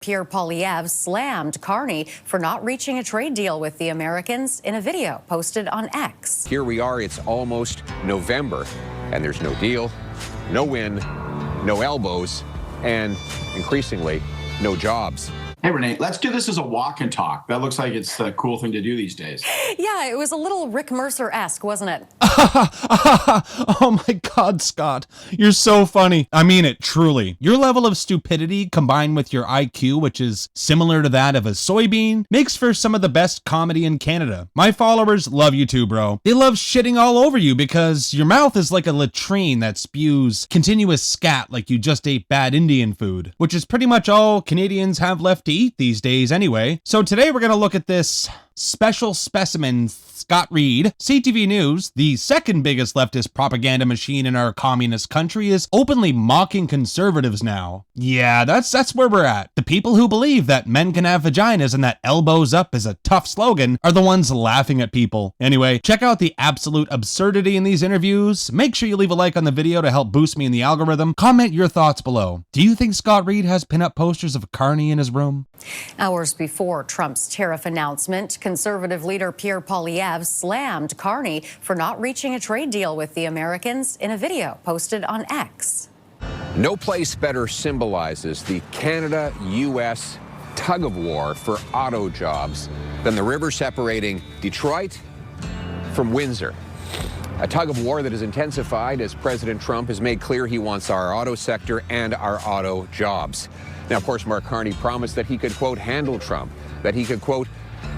Pierre Poilievre slammed Carney for not reaching a trade deal with the Americans in a video posted on X. Here we are, it's almost November, and there's no deal, no win, no elbows, and increasingly, no jobs. Hey, Renee, let's do this as a walk and talk. That looks like it's a cool thing to do these days. Yeah, it was a little Rick Mercer-esque, wasn't it? Oh my God, Scott. You're so funny. I mean it, truly. Your level of stupidity combined with your IQ, which is similar to that of a soybean, makes for some of the best comedy in Canada. My followers love you too, bro. They love shitting all over you because your mouth is like a latrine that spews continuous scat like you just ate bad Indian food, which is pretty much all Canadians have left to eat these days anyway. So today we're gonna look at this special specimen, Scott Reid. CTV News, the second biggest leftist propaganda machine in our communist country, is openly mocking conservatives now. Yeah, that's where we're at. The people who believe that men can have vaginas and that elbows up is a tough slogan are the ones laughing at people. Anyway, check out the absolute absurdity in these interviews. Make sure you leave a like on the video to help boost me in the algorithm. Comment your thoughts below. Do you think Scott Reid has pinup posters of Carney in his room? Hours before Trump's tariff announcement, conservative leader Pierre Poilievre slammed Carney for not reaching a trade deal with the Americans in a video posted on X. No place better symbolizes the Canada-U.S. tug-of-war for auto jobs than the river separating Detroit from Windsor. A tug-of-war that has intensified as President Trump has made clear he wants our auto sector and our auto jobs. Now, of course, Mark Carney promised that he could, quote, handle Trump, that he could, quote,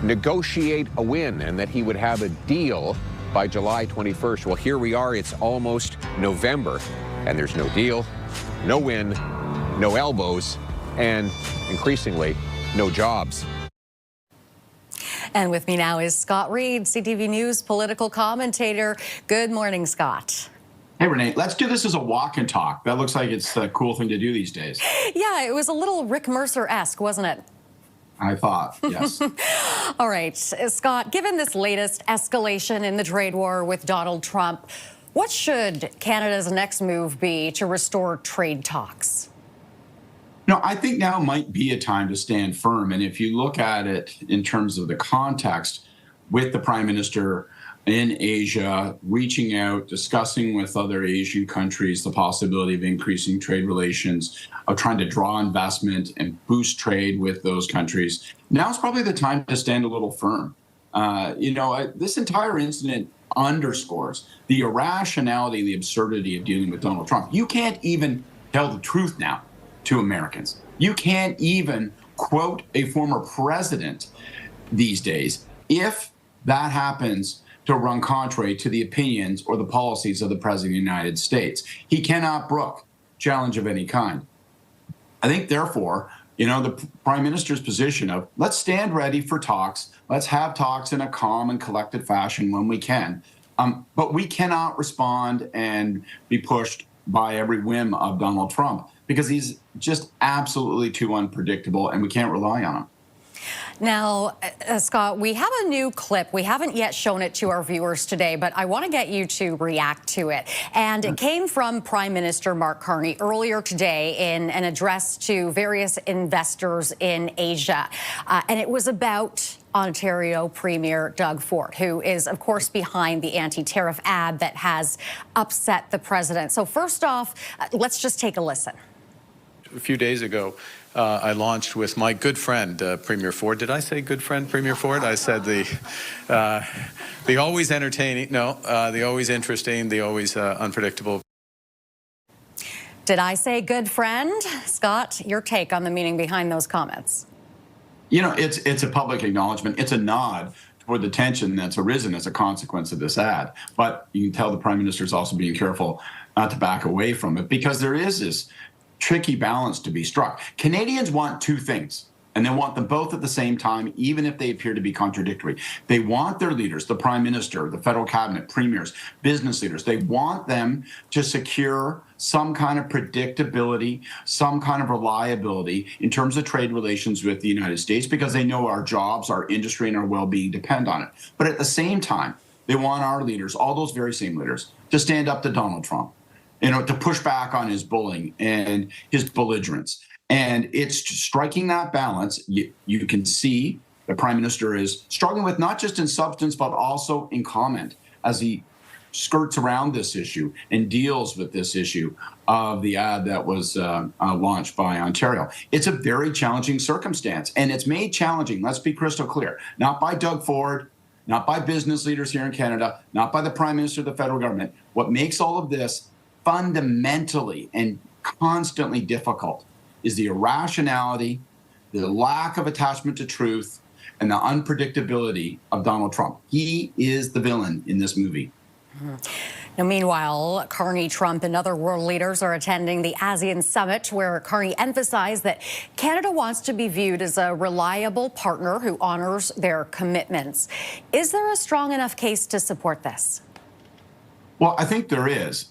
negotiate a win, and that he would have a deal by July 21st. Well, here we are, it's almost November, and there's no deal, no win, no elbows, and increasingly, no jobs. And with me now is Scott Reid, CTV News political commentator. Good morning, Scott. Hey, Renee, let's do this as a walk and talk. That looks like it's a cool thing to do these days. Yeah, it was a little Rick Mercer-esque, wasn't it? I thought, yes. All right, Scott, given this latest escalation in the trade war with Donald Trump, what should Canada's next move be to restore trade talks? No, I think now might be a time to stand firm. And if you look at it in terms of the context with the Prime Minister in Asia, reaching out, discussing with other Asian countries the possibility of increasing trade relations, of trying to draw investment and boost trade with those countries, now's probably the time to stand a little firm. This entire incident underscores the irrationality, the absurdity of dealing with Donald Trump. You can't even tell the truth now to Americans. You can't even quote a former president these days. If that happens to run contrary to the opinions or the policies of the President of the United States, he cannot brook challenge of any kind. I think, therefore, the Prime Minister's position of let's stand ready for talks, let's have talks in a calm and collected fashion when we can, but we cannot respond and be pushed by every whim of Donald Trump because he's just absolutely too unpredictable and we can't rely on him. Now, Scott, we have a new clip. We haven't yet shown it to our viewers today, but I want to get you to react to it. And it came from Prime Minister Mark Carney earlier today in an address to various investors in Asia. And it was about Ontario Premier Doug Ford, who is, of course, behind the anti-tariff ad that has upset the president. So first off, let's just take a listen. A few days ago, I launched with my good friend, Premier Ford. Did I say good friend, Premier Ford? I said the always entertaining, the always interesting, the always unpredictable. Did I say good friend? Scott, your take on the meaning behind those comments? It's a public acknowledgement. It's a nod toward the tension that's arisen as a consequence of this ad. But you can tell the Prime Minister is also being careful not to back away from it because there is this tricky balance to be struck. Canadians want two things, and they want them both at the same time, even if they appear to be contradictory. They want their leaders, the Prime Minister, the federal cabinet, premiers, business leaders, they want them to secure some kind of predictability, some kind of reliability in terms of trade relations with the United States because they know our jobs, our industry, and our well-being depend on it. But at the same time, they want our leaders, all those very same leaders, to stand up to Donald Trump, to push back on his bullying and his belligerence. And it's striking that balance. You can see the Prime Minister is struggling with not just in substance, but also in comment as he skirts around this issue and deals with this issue of the ad that was launched by Ontario. It's a very challenging circumstance, and it's made challenging, let's be crystal clear, not by Doug Ford, not by business leaders here in Canada, not by the Prime Minister of the federal government. What makes all of this fundamentally and constantly difficult is the irrationality, the lack of attachment to truth, and the unpredictability of Donald Trump. He is the villain in this movie. Now, meanwhile, Carney, Trump, and other world leaders are attending the ASEAN summit, where Carney emphasized that Canada wants to be viewed as a reliable partner who honors their commitments. Is there a strong enough case to support this? Well, I think there is.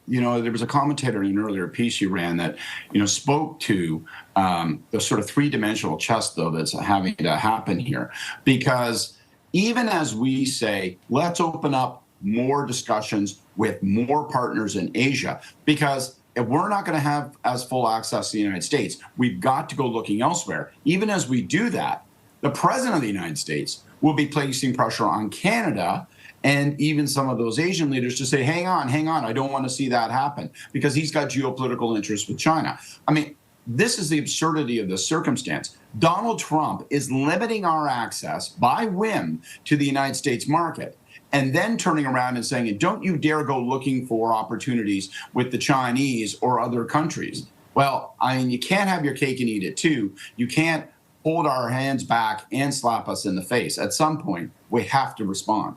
There was a commentator in an earlier piece you ran that, spoke to the sort of three-dimensional chess, though, that's having to happen here. Because even as we say, let's open up more discussions with more partners in Asia, because if we're not going to have as full access to the United States, we've got to go looking elsewhere. Even as we do that, the President of the United States will be placing pressure on Canada and even some of those Asian leaders to say, hang on, I don't want to see that happen, because he's got geopolitical interests with China. I mean, this is the absurdity of this circumstance. Donald Trump is limiting our access by whim to the United States market, and then turning around and saying, don't you dare go looking for opportunities with the Chinese or other countries. Well, I mean, you can't have your cake and eat it too. You can't hold our hands back and slap us in the face. At some point, we have to respond.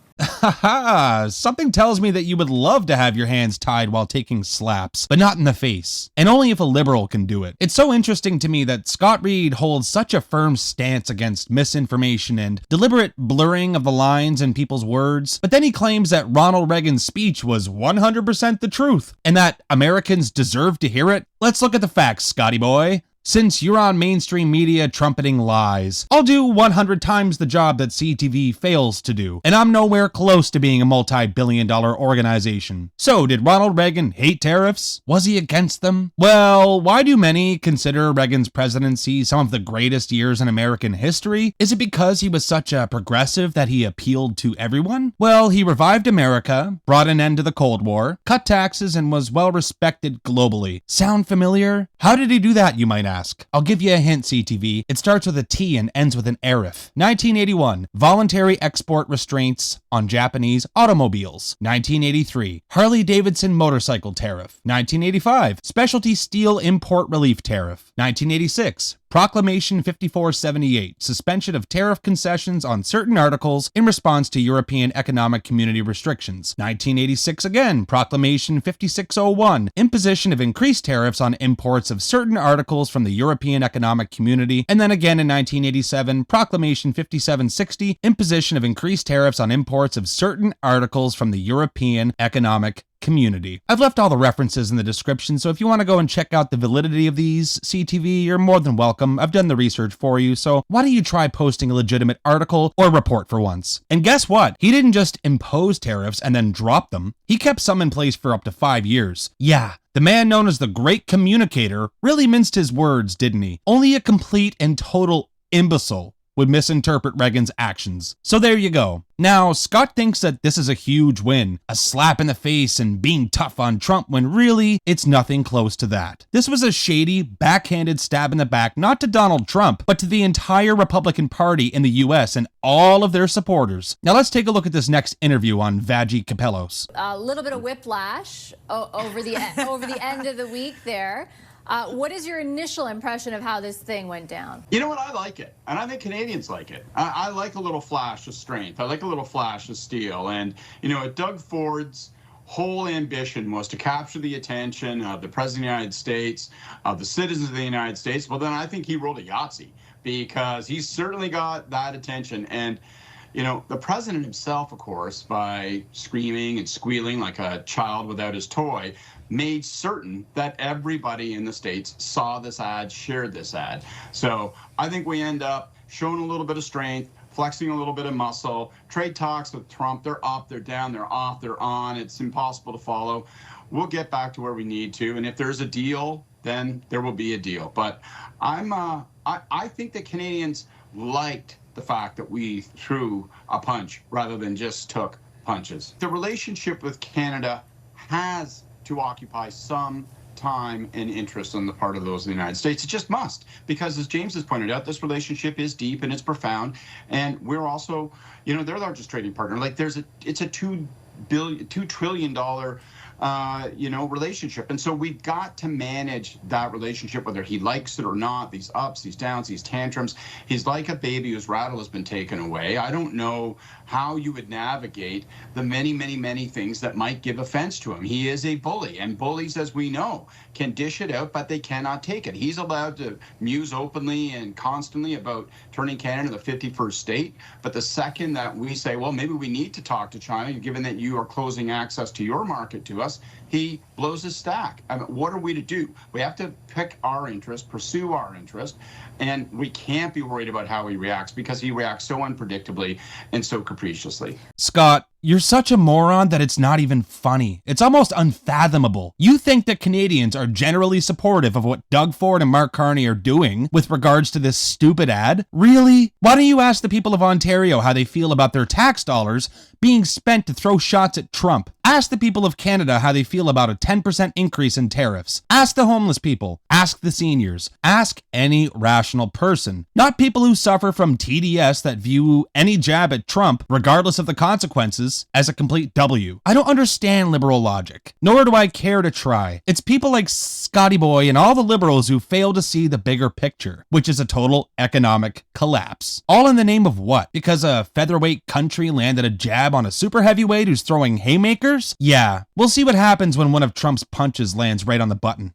Something tells me that you would love to have your hands tied while taking slaps, but not in the face. And only if a liberal can do it. It's so interesting to me that Scott Reid holds such a firm stance against misinformation and deliberate blurring of the lines in people's words, but then he claims that Ronald Reagan's speech was 100% the truth, and that Americans deserve to hear it. Let's look at the facts, Scotty boy. Since you're on mainstream media trumpeting lies, I'll do 100 times the job that CTV fails to do, and I'm nowhere close to being a multi-billion-dollar organization. So, did Ronald Reagan hate tariffs? Was he against them? Well, why do many consider Reagan's presidency some of the greatest years in American history? Is it because he was such a progressive that he appealed to everyone? Well, he revived America, brought an end to the Cold War, cut taxes, and was well respected globally. Sound familiar? How did he do that, you might ask? I'll give you a hint, CTV. It starts with a T and ends with an Tariff. 1981, voluntary export restraints on Japanese automobiles. 1983, Harley-Davidson motorcycle tariff. 1985, specialty steel import relief tariff. 1986, Proclamation 5478, suspension of tariff concessions on certain articles in response to European Economic Community restrictions. 1986 again, Proclamation 5601, imposition of increased tariffs on imports of certain articles from the European Economic Community. And then again in 1987, Proclamation 5760, imposition of increased tariffs on imports of certain articles from the European Economic Community. I've left all the references in the description, so if you want to go and check out the validity of these, CTV, you're more than welcome. I've done the research for you, so why don't you try posting a legitimate article or report for once? And guess what? He didn't just impose tariffs and then drop them. He kept some in place for up to 5 years. Yeah, the man known as the Great Communicator really minced his words, didn't he? Only a complete and total imbecile would misinterpret Reagan's actions. So there you go. Now, Scott thinks that this is a huge win, a slap in the face and being tough on Trump, when really, it's nothing close to that. This was a shady, backhanded stab in the back, not to Donald Trump, but to the entire Republican Party in the US and all of their supporters. Now let's take a look at this next interview on Vaggie Capellos. A little bit of whiplash over the end of the week there. What is your initial impression of how this thing went down? You know what? I like it. And I think Canadians like it. I like a little flash of strength. I like a little flash of steel. And, Doug Ford's whole ambition was to capture the attention of the President of the United States, of the citizens of the United States. Well, then I think he rolled a Yahtzee, because he's certainly got that attention. And, the president himself, of course, by screaming and squealing like a child without his toy, made certain that everybody in the States saw this ad, shared this ad. So I think we end up showing a little bit of strength, flexing a little bit of muscle. Trade talks with Trump, they're up, they're down, they're off, they're on. It's impossible to follow. We'll get back to where we need to. And if there's a deal then there will be a deal. But I think that Canadians liked the fact that we threw a punch rather than just took punches. The relationship with Canada has to occupy some time and interest on the part of those in the United States. It just must, because as James has pointed out, this relationship is deep and it's profound, and we're also, their largest trading partner. Like it's a $2 trillion relationship. And so we've got to manage that relationship, whether he likes it or not, these ups, these downs, these tantrums. He's like a baby whose rattle has been taken away. I don't know how you would navigate the many, many, many things that might give offense to him. He is a bully, and bullies, as we know, can dish it out, but they cannot take it. He's allowed to muse openly and constantly about turning Canada the 51st state. But the second that we say, well, maybe we need to talk to China, given that you are closing access to your market to us, he blows his stack. I mean, what are we to do? We have to pick our interest, pursue our interest, and we can't be worried about how he reacts, because he reacts so unpredictably and so capriciously. Scott, you're such a moron that it's not even funny. It's almost unfathomable. You think that Canadians are generally supportive of what Doug Ford and Mark Carney are doing with regards to this stupid ad? Really? Why don't you ask the people of Ontario how they feel about their tax dollars being spent to throw shots at Trump? Ask the people of Canada how they feel about a 10% increase in tariffs. Ask the homeless people. Ask the seniors. Ask any rational person. Not people who suffer from TDS that view any jab at Trump, regardless of the consequences, as a complete W. I don't understand liberal logic, nor do I care to try. It's people like Scotty Boy and all the liberals who fail to see the bigger picture, which is a total economic collapse. All in the name of what? Because a featherweight country landed a jab on a super heavyweight who's throwing haymakers? Yeah, we'll see what happens when one of Trump's punches lands right on the button.